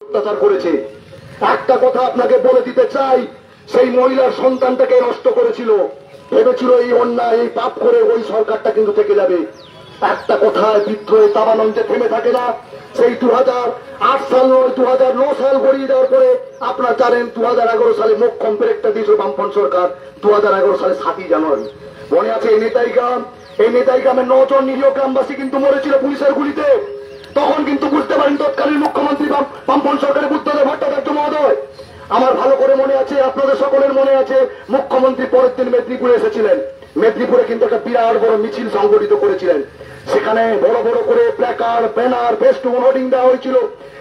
অত্যাচার করেছে। একটা কথা আপনাকে বলে দিতে চাই, সেই মহিলার সন্তানটাকে নষ্ট করেছিল, ভেবেছিল এই অন্যায় এই পাপ করে ওই সরকারটা কিন্তু থেকে যাবে। একটা কথায় বিদ্রোহে দাবানলে থেমে থাকে না। সেই 2008 সাল 2009 সাল গড়িয়ে দেওয়ার পরে আপনারা জানেন 2011 সালে মোক্ষম ব্রেকটা দিয়েছিল বামফ্রন্ট সরকার। 2011 সালে 7ই জানুয়ারি মনে আছে, এই নেতাই গ্রামে 9 জন নিরীহ গ্রামবাসী কিন্তু মরেছিল পুলিশের গুলিতে। তখন কিন্তু বুঝতে পারেন তৎকালীন মুখ্যমন্ত্রী বামফ্রন্ট সরকারের বুদ্ধদেব ভট্টাচার্য মহোদয়। আমার ভালো করে মনে আছে, আপনাদের সকলের মনে আছে, মুখ্যমন্ত্রী পরের দিন মেদিনীপুরে এসেছিলেন। মেদিনীপুরে কিন্তু একটা বিরাট বড় মিছিল সংগঠিত করেছিলেন। সেখানে বড় বড় করে প্ল্যাকার্ড, ব্যানার, ফেস্টুন, হোর্ডিং দেওয়া হয়েছিল।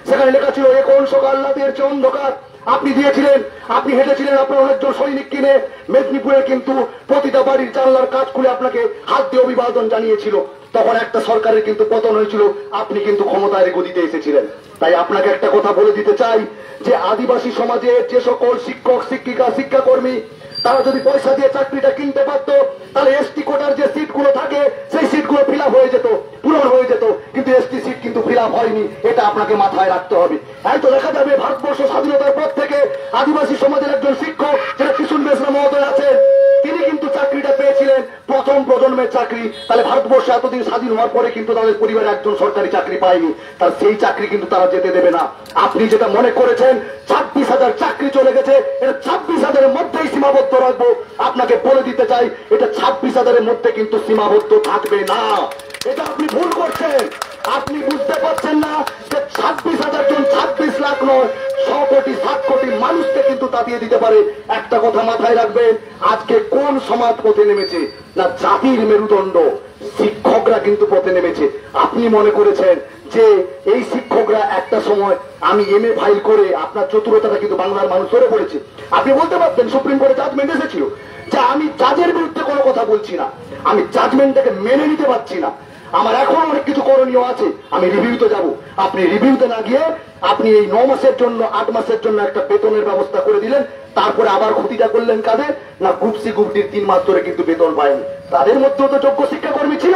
সেখানে লেখা ছিল এ কোন সকাল রাতের চেয়ে অন্ধকার। আপনি দিয়েছিলেন, আপনি হেঁটেছিলেন আপনার অনেকজন সৈনিক কিনে মেদিনীপুরে, কিন্তু প্রতিটা বাড়ির জানলার কাজ খুলে আপনাকে হাত দিয়ে অভিবাদন জানিয়েছিল। তখন একটা সরকারের কিন্তু পতন হয়েছিল, আপনি কিন্তু ক্ষমতায় গদিতে এসেছিলেন। তাই আপনাকে একটা কথা বলে দিতে চাই যে আদিবাসী সমাজের যে সকল শিক্ষক, শিক্ষিকা, শিক্ষাকর্মী তারা যদি পয়সা দিয়ে চাকরিটা কিনতে পারত, তাহলে এসটি কোটার যে সিটগুলো থাকে সেই সিটগুলো ফিল আপ হয়ে যেত, পূরণ হয়ে যেত। কিন্তু এসটি সিট কিন্তু ফিল আপ হয়নি, এটা আপনাকে মাথায় রাখতে হবে। হয়তো দেখা যাবে ভারতবর্ষ স্বাধীনতার পর থেকে আদিবাসী সমাজের একজন শিক্ষক, যেটা কিশুন বেসরা মহোদয় আছেন, তিনি কিন্তু চাকরিটা পেয়েছিলেন প্রথম প্রজন্মের চাকরি। তাহলে ভারতবর্ষ এতদিন স্বাধীন হওয়ার পরে কিন্তু তাদের পরিবারে একজন সরকারি চাকরি পায়নি, তার সেই চাকরি কিন্তু তারা যেতে দেবে না। আপনি যেটা মনে করেছেন 26,000 চাকরি চলে গেছে, এটা 26,000-এর মধ্যেই সীমাবদ্ধ রাখবো। আপনাকে বলে দিতে চাই এটা 26,000-এর মধ্যে কিন্তু সীমাবদ্ধ থাকবে না। এটা আপনি ভুল করছেন। আপনি বুঝতে পারছেন না যে 26,000 জন 26 লাখ নয়, 100 কোটি 7 কোটি মানুষকে কিন্তু তাড়িয়ে দিতে পারে। একটা কথা মাথায় রাখবেন, আজকে কোন সমাজ পথে নেমেছে না, জাতির মেরুদণ্ড শিক্ষকরা কিন্তু পথে নেমেছে। আপনি মনে করেছেন যে এই শিক্ষকরা একটা সময়, আমি এমএ ফাইল করে আপনার চতুরতাটা কিন্তু বাংলার মানুষ ধরে পড়েছে। আপনি বলতে পারতেন সুপ্রিম কোর্টে জাজমেন্ট এসেছিল যে আমি জাজের বিরুদ্ধে কোনো কথা বলছি না, আমি জাজমেন্টটাকে মেনে নিতে পারছি না, আমার এখন অনেক কিছু করণীয় আছে, আমি রিভিউতে যাব। আপনি রিভিউতে না গিয়ে আপনি এই 9 মাসের জন্য 8 মাসের জন্য একটা বেতনের ব্যবস্থা করে দিলেন। তারপরে আবার ক্ষতিটা করলেন কাদের না, গ্রুপ সি গ্রুপ ডির 3 মাস ধরে কিন্তু বেতন পায়নি। তাদের মধ্যেও তো যোগ্য শিক্ষাকর্মী ছিল।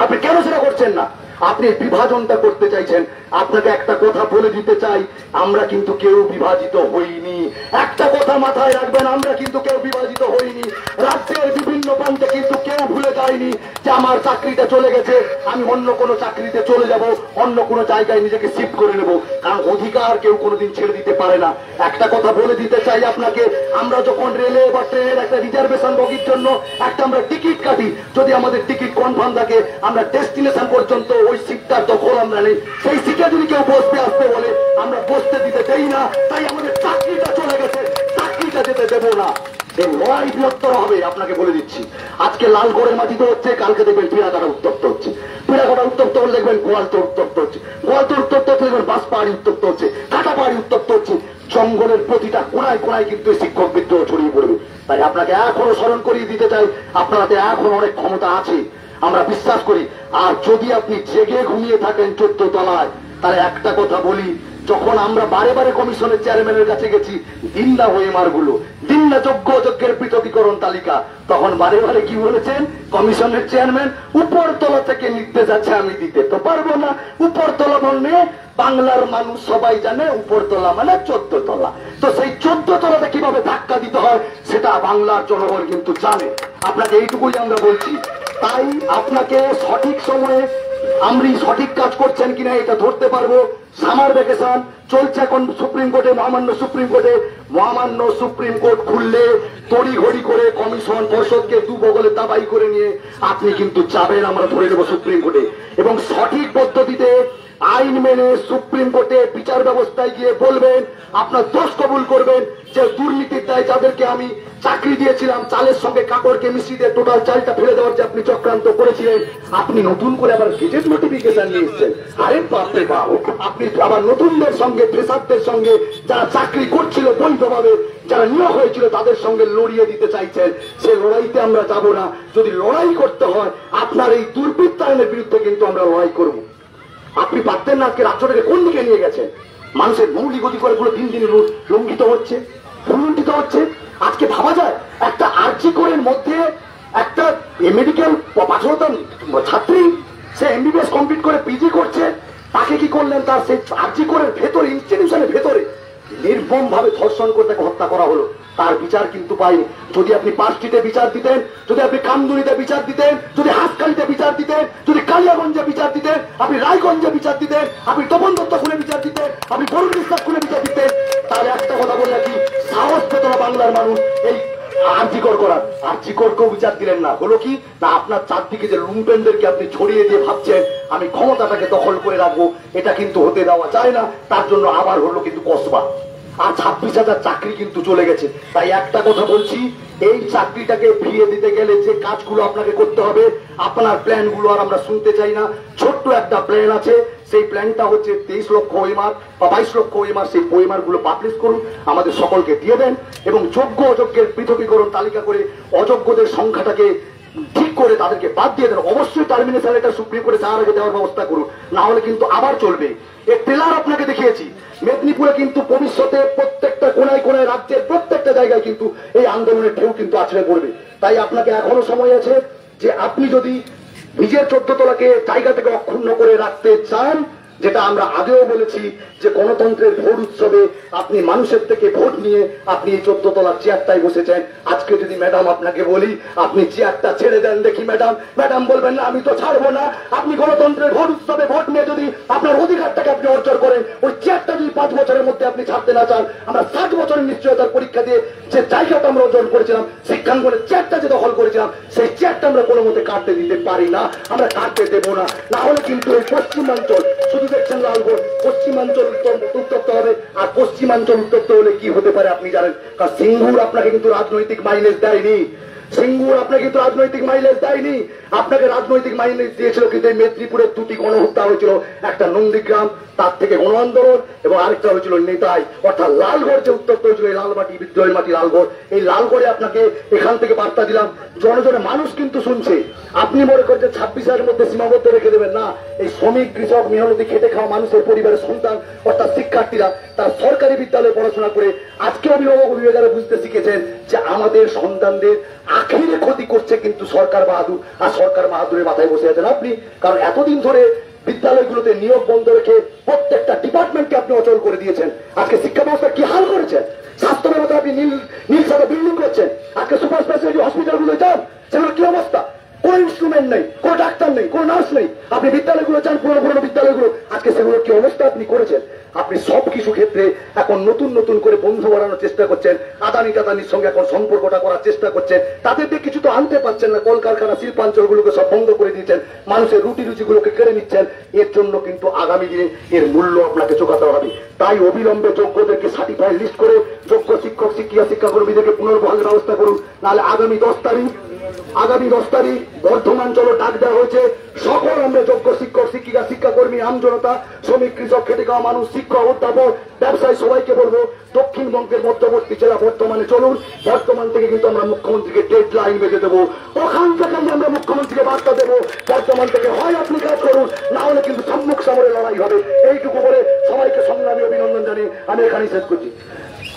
আপনি কেন সেটা করছেন না? আপনি বিভাজনটা করতে চাইছেন। আপনাকে একটা কথা বলে দিতে চাই, আমরা কিন্তু কেউ বিভাজিত হইনি। একটা কথা মাথায় রাখবেন, আমরা কিন্তু কেউ বিভাজিত হইনি। রাজ্যের বিভিন্ন প্রান্তে কিন্তু কেউ ভুলে যায়নি যে আমার চাকরিটা চলে গেছে, আমি অন্য কোনো চাকরিতে চলে যাব, অন্য কোনো জায়গায় নিজেকে শিফট করে নেব। কারণ অধিকার কেউ কোনোদিন ছেড়ে দিতে পারে না। একটা কথা বলে দিতে চাই আপনাকে, আমরা যখন রেলে বা ট্রেনের একটা রিজার্ভেশন বগির জন্য একটা আমরা টিকিট কাটি, যদি আমাদের টিকিট কনফার্ম থাকে, আমরা ডেস্টিনেশন পর্যন্ত ওই সিটটার দখল আমরা নেই। সেই সিটে যদি কেউ বসতে আসতে বলে, আমরা বসতে দিতে দেই না। তাই আমাদের চাকরিটা চলে গেছে, চাকরিটা যেতে দেবো না। এই লড়াই বৃহত্তর হবে, আপনাকে বলে দিচ্ছি। আজকে লালগড়ের মাটিতে হচ্ছে, কালকে দেখবেন পিড়াকাটা উত্তপ্ত হচ্ছে, পিড়াকাটা উত্তপ্ত হলে দেখবেন গোয়ালতো উত্তপ্ত হচ্ছে, গোয়ালতো উত্তপ্ত হচ্ছে দেখবেন বাঁশপাহাড়ি উত্তপ্ত হচ্ছে, কাটাপাহাড়ি উত্তপ্ত হচ্ছে। জঙ্গলের প্রতিটা কোনায় কোনায় কিন্তু শিক্ষক বিদ্রোহ ছড়িয়ে পড়বে। তাই আপনাকে এখনো স্মরণ করিয়ে দিতে চাই, আপনাদের এখন অনেক ক্ষমতা আছে, আমরা বিশ্বাস করি। আর যদি আপনি জেগে ঘুমিয়ে থাকেন 14 তলায়, তাহলে একটা কথা বলি, যখন আমরা বারে বারে কমিশনের চেয়ারম্যানের কাছে গেছি, দিননা ওএমআর গুলো, দিননা যোগ্য অযোগ্যের পৃথকীকরণ তালিকা, তখন বারে বারে কি বলেছেন কমিশনের চেয়ারম্যান, উপরতলা থেকে নির্দেশ আছে আমি দিতে তো পারবো না। উপরতলা মানে বাংলার মানুষ সবাই জানে, উপরতলা মানে 14 তলা। তো সেই 14 তলাতে কিভাবে ধাক্কা দিতে হয় সেটা বাংলার জনগণ কিন্তু জানে। আপনাকে এইটুকুই আমরা বলছি। তাই আপনাকে সঠিক সময়ে আপনি সঠিক কাজ করছেন কিনা এটা ধরতে পারবো। সামার ভ্যাকেশন চলছে এখন সুপ্রিম কোর্টে, মহামান্য সুপ্রিম কোর্টে। মহামান্য সুপ্রিম কোর্ট খুললে তড়ি ঘড়ি করে কমিশন পর্ষদকে দু বগলে দাবাই করে নিয়ে আপনি কিন্তু যাবেন, আমরা ধরে নেব সুপ্রিম কোর্টে। এবং সঠিক পদ্ধতিতে আইন মেনে সুপ্রিম কোর্টে বিচার ব্যবস্থায় গিয়ে বলবেন, আপনার দোষ কবুল করবেন যে দুর্নীতির দায় যাদেরকে আমি চাকরি দিয়েছিলাম, চালের সঙ্গে কাপড়কে মিশিয়ে টোটাল চালটা ফেলে দেওয়ার যে আপনি চক্রান্ত করেছিলেন, আপনি নতুন করে আবার গেজেট নোটিফিকেশন নিয়ে এসছেন। আরে বাপরে বাপ, আপনি আবার নতুনদের সঙ্গে, ফ্রেশারদের সঙ্গে, যারা চাকরি করছিল বৈধভাবে, যারা নিয়োগ হয়েছিল তাদের সঙ্গে লড়িয়ে দিতে চাইছেন। সে লড়াইতে আমরা যাব না। যদি লড়াই করতে হয় আপনার এই দুর্বৃত্তায়নের বিরুদ্ধে কিন্তু আমরা লড়াই করব। আপনি পারতেন না আজকে রাজ্যটাকে কোন দিকে নিয়ে গেছেন? মানুষের মৌলিক অধিকার গুলো দিন দিন লঙ্ঘিত হচ্ছে, লুণ্ঠিত হচ্ছে। আজকে ভাবা যায় একটা আরজি কোরের মধ্যে একটা মেডিকেল পাঠরত ছাত্রী, সে এমবিবিএস কমপ্লিট করে পিজি করছে, তাকে কি করলেন, তার সেই আরজি কোরের ভেতর ইনস্টিটিউশন নির্মম ভাবে ধর্ষণ করে তাকে হত্যা করা হলো, তার বিচার কিন্তু পাইনি। যদি আপনি পাঁচটিতে বিচার দিতেন, যদি আপনি কামদুনিতে বিচার দিতেন, যদি হাসখালিতে বিচার দিতেন, যদি কালিয়াগঞ্জে বিচার দিতেন, আপনি রায়গঞ্জে বিচার দিতেন, আপনি তপন দত্ত খুলে বিচার দিতেন, আপনি বরুণ বিশ্বাস খুলে বিচার দিতেন, তাহলে একটা কথা বলে রাখি, সাহস পেত না বাংলার মানুষ এই আর্জিকর করার। আর্জিকরকেও বিচার দিলেন না, হলো কি না আপনার চারদিকে যে লুম্পেনদেরকে আপনি ছড়িয়ে দিয়ে ভাবছেন আমি ক্ষমতাটাকে দখল করে রাখবো, এটা কিন্তু হতে দেওয়া যায় না। তার জন্য আবার হলো কিন্তু কসবা, আর 26,000 চাকরি কিন্তু চলে গেছে। তাই একটা কথা বলছি, এই চাকরিটাকে ফিরিয়ে দিতে গেলে যে কাজগুলো আপনাকে করতে হবে, আপনার প্ল্যান গুলো আর আমরা শুনতে চাই না। ছোট্ট একটা প্ল্যান আছে, সেই প্ল্যানটা হচ্ছে 23 লক্ষ ওএমআর বা 22 লক্ষ ওএমআর। সেই ওএমআর গুলো পাবলিশ করুন, আমাদের সকলকে দিয়ে দেন এবং যোগ্য অযোগ্যের পৃথকীকরণ তালিকা করে অযোগ্যদের সংখ্যাটাকে ঠিক করে তাদেরকে বাদ দিয়ে দেন। অবশ্যই টার্মিনেশন এটা সুপ্রিম কোর্টে যাওয়ার আগে দেওয়ার ব্যবস্থা করুন, না হলে কিন্তু আবার চলবে। এর ট্রেলার আপনাকে দেখিয়েছি, মেদিনীপুরে কিন্তু ভবিষ্যতে প্রত্যেকটা কোনায় কোনায় রাজ্যের প্রত্যেকটা জায়গায় কিন্তু এই আন্দোলনের ঢেউ কিন্তু আছড়ে পড়বে। তাই আপনাকে এখনো সময় আছে যে আপনি যদি নিজের 14 তলাকে জায়গা থেকে অক্ষুণ্ণ করে রাখতে চান, যেটা আমরা আগেও বলেছি যে গণতন্ত্রের ভোট উৎসবে আপনি মানুষের থেকে ভোট নিয়ে আপনি এই 14 তলার চেয়ারটায় বসেছেন। আজকে যদি ম্যাডাম আপনাকে বলি আপনি চেয়ারটা ছেড়ে দেন দেখি ম্যাডাম, ম্যাডাম বলবেন না আমি তো ছাড়বো না। আপনি গণতন্ত্রের ভোট উৎসবে ভোট নিয়ে যদি আপনার অধিকারটাকে আপনি অর্জন করেন, ওই চেয়ারটা যদি 5 বছরের মধ্যে আপনি ছাড়তে না চান, আমরা 60 বছরের নিশ্চয়তার পরীক্ষা দিয়ে যে জায়গাটা আমরা অর্জন করেছিলাম, শিক্ষাঙ্গনের চেয়ারটা যে দখল করেছিলাম, সেই চেয়ারটা আমরা কোনো মতে কাটতে দিতে পারি না, আমরা কাটতে দেবো না। না হলে কিন্তু এই পশ্চিমাঞ্চল শুধু দেখছেন লালগড়, পশ্চিমাঞ্চল উত্তপ্ত হবে। আর পশ্চিমাঞ্চল উত্তপ্ত হলে কি হতে পারে আপনি জানেন, কারণ সিঙ্গুর আপনাকে কিন্তু রাজনৈতিক মাইলেজ দেয়নি, সিঙ্গুর আপনাকে কিন্তু রাজনৈতিক মাইলেজ দেয়নি। আপনাকে রাজনৈতিক মাইলেজ দিয়েছিল কিন্তু এই মেদিনীপুরের 2টি গণহত্যা হয়েছিল, একটা নন্দীগ্রাম, তার থেকে গণ আন্দোলন, এবং আরেকটা হয়েছিল নেতাই, অর্থাৎ লালগড় যে উত্তপ্ত হয়েছিল, এই লালমাটি বিদ্রোহের মাটি লালগড়। এই লালগড়ে আপনাকে এখান থেকে বার্তা দিলাম, জনজনে মানুষ কিন্তু শুনছে। আপনি মনে করেন যে 26,000 মধ্যে সীমাবদ্ধ রেখে দেবেন না, এই শ্রমিক কৃষক মেহনতি খেটে খাওয়া মানুষের পরিবারের সন্তান অর্থাৎ শিক্ষার্থীরা তারা সরকারি বিদ্যালয়ে পড়াশোনা করে আজকে অভিভাবক অভিভাবকেরা বুঝতে শিখেছেন যে আমাদের সন্তানদের আখেরে ক্ষতি করছে কিন্তু সরকার বাহাদুর, আর সরকার বাহাদুরের মাথায় বসে আছেন আপনি। কারণ এতদিন ধরে বিদ্যালয়গুলোতে নিয়োগ বন্ধ রেখে প্রত্যেকটা ডিপার্টমেন্টকে আপনি অচল করে দিয়েছেন। আজকে শিক্ষা ব্যবস্থা কি হাল করেছেন, স্বাস্থ্য ব্যবস্থা আপনি নীল সাদা বিল্ডিং করছেন। আজকে সুপার স্পেশালিটি হসপিটালগুলো যান, সেগুলো কি অবস্থা, কোন ইনস্ট্রুমেন্ট নেই, কোন ডাক্তার নেই, কোন নার্স নেই। আপনি বিদ্যালয়গুলো যান, পুরনো বিদ্যালয়গুলো, আজকে সেগুলোর কি অবস্থা আপনি করেছেন। আপনি সবকিছু ক্ষেত্রে এখন নতুন নতুন করে বন্ধু বাড়ানোর চেষ্টা করছেন, আদানি টাদানির সঙ্গে এখন সম্পর্কটা করার চেষ্টা করছেন। তাদেরকে কিছু তো আনতে পারছেন না, কলকারখানা শিল্পাঞ্চলগুলোকে সব বন্ধ করে দিয়েছেন, মানুষের রুটি রুচিগুলোকে কেড়ে নিচ্ছেন। এর জন্য কিন্তু আগামী দিনে এর মূল্য আপনাকে চোকাতে হবে। তাই অবিলম্বে যোগ্যদেরকে সার্টিফাইড লিস্ট করে যোগ্য শিক্ষক শিক্ষিকা শিক্ষাকর্মীদেরকে পুনর্বহালের ব্যবস্থা করুন। নাহলে আগামী 10 তারিখ বর্ধমাঞ্চল ডাক দেওয়া হয়েছে। সকল আমরা যোগ্য শিক্ষক শিক্ষিকা শিক্ষাকর্মী আমজনতা শ্রমিক কৃষক খেটে খাওয়া মানুষ শিক্ষক অধ্যাপক ব্যবসায়ী সবাইকে বলবো দক্ষিণবঙ্গের মধ্যবর্তী জেলা বর্তমানে চলুন। বর্তমান থেকে কিন্তু আমরা মুখ্যমন্ত্রীকে ডেড লাইন বেঁধে দেবো, ওখান থেকে আমরা মুখ্যমন্ত্রীকে বার্তা দেবো বর্তমান থেকে হয় আপনি কাজ করুন, না হলে কিন্তু সম্মুখ সমরে লড়াই হবে। এইটুকু বলে সবাইকে সংগ্রামী অভিনন্দন জানিয়ে আমি এখানেই শেষ করছি।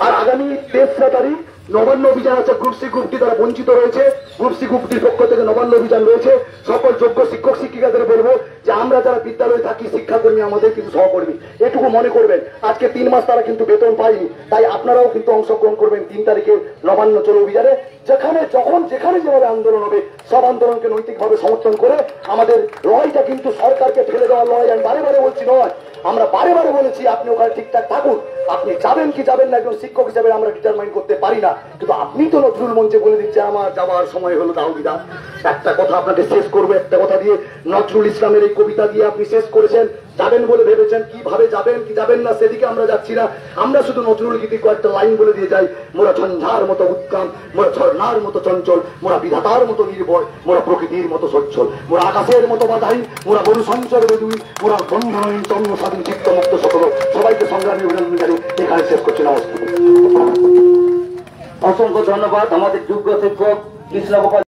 আর আগামী 23 তারিখ নবান্ন অভিযান আছে, গ্রুপ সি গ্রুপ ডি তারা বঞ্চিত রয়েছে, গ্রুপ সি গ্রুপ ডির পক্ষ থেকে নবান্ন অভিযান রয়েছে। সকল যোগ্য শিক্ষক শিক্ষিকাদের বলবো যে আমরা যারা বিদ্যালয়ে থাকি শিক্ষাকর্মী আমাদের কিন্তু সহকর্মী, এটুকু মনে করবেন। আজকে 3 মাস তারা কিন্তু বেতন পায়নি, তাই আপনারাও কিন্তু অংশগ্রহণ করবেন 3 তারিখে নবান্ন চলো অভিযানে। যেখানে যখন যেখানে যেভাবে আন্দোলন হবে সব আন্দোলনকে নৈতিকভাবে সমর্থন করে আমাদের লড়াইটা কিন্তু সরকারকে ঠেলে দেওয়ার লড়াই। আমি বারে বারে বলছি নয়, আমরা বারে বারে বলেছি আপনি ওখানে ঠিকঠাক থাকুন, আপনি যাবেন কি যাবেন না একজন শিক্ষক হিসেবে আমরা ডিটারমাইন করতে পারি না, কিন্তু আপনি তো নজরুল মঞ্চে বলে দিচ্ছে আমার যাওয়ার সময় হলো দাও বিদা। একটা কথা আপনাকে শেষ করবো, একটা কথা দিয়ে, নজরুল ইসলামের এই কবিতা দিয়ে আপনি শেষ করেছেন, যাবেন বলে ভেবেছেন, কিভাবে যাবেন কি যাবেন না সেদিকে আমরা যাচ্ছি না। আমরা শুধু নজরুল গীতি কয়েকটা লাইন বলে দিয়ে যাই, মোরা ঝঞ্ঝার মতো উৎকাম, মোরা ঝর্ণার মতো চঞ্চল, মোরা বিধাতার মতো নির্ভয়, মোরা প্রকৃতির মতো সচ্ছল, মোরা আকাশের মতো বাধাই, মোরা গরু সঞ্চর বেদুই, মোরা বন্ধন তন্ন স্বাধীন চিত্ত মুক্ত সকল। সবাইকে সংগ্রামী অভিনন্দন জানিয়ে এখানে শেষ করছি। নমস্কার, অসংখ্য ধন্যবাদ আমাদের যোগ্য শিক্ষক কৃষ্ণ গোপাল।